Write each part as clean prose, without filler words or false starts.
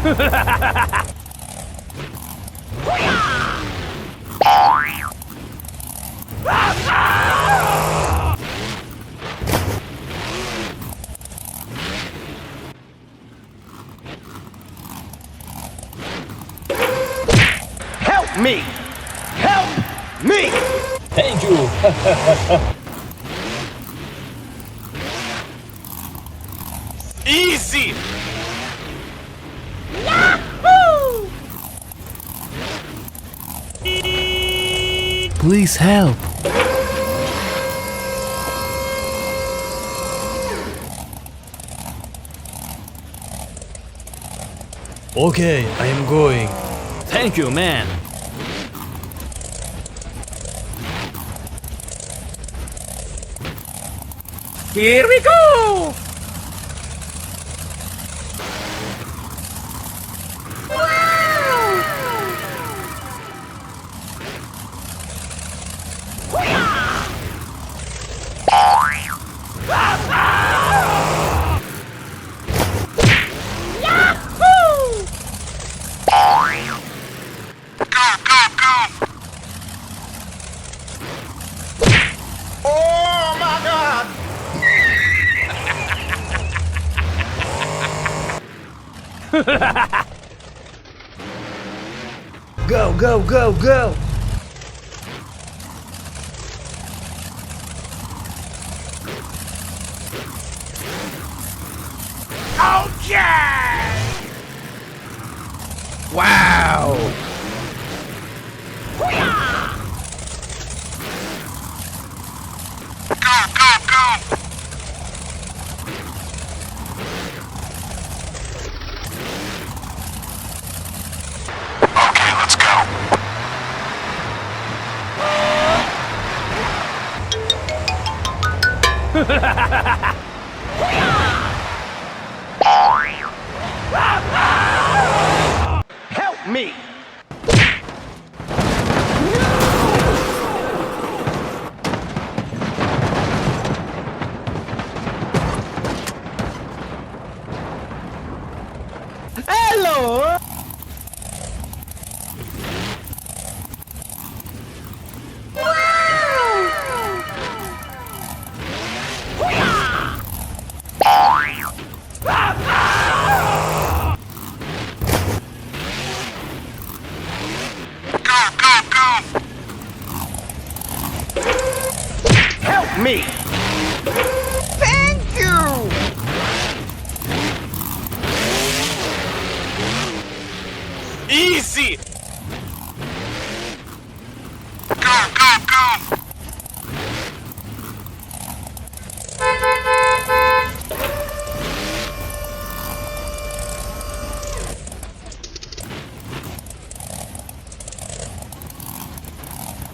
Help me! Help me! Thank you. Easy! Please help. Okay, I am going. Thank you, man. Here we go! Oh my God! Go, go, go, go! Okay! Wow! Help me! Hello! Help me! Thank you! Easy!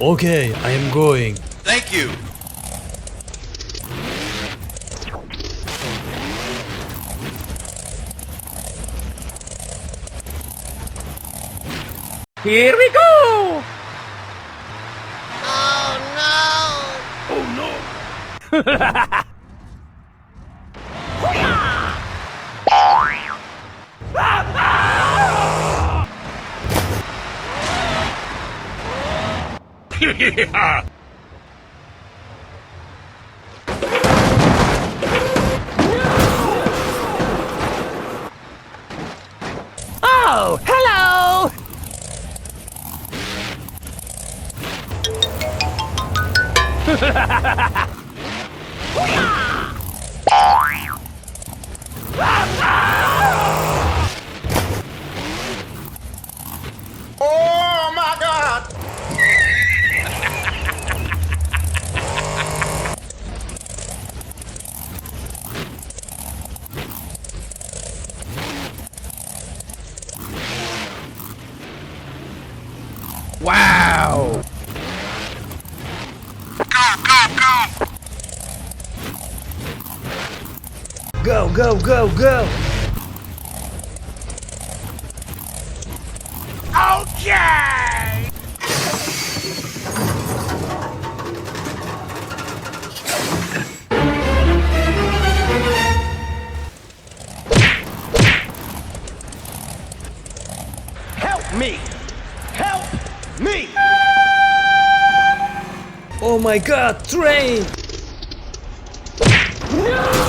Okay, I am going. Thank you! Here we go! Oh no! Yeah! Oh, hello! Oh my God! Wow! Go, go, go, go! Okay! Oh my god, train! No!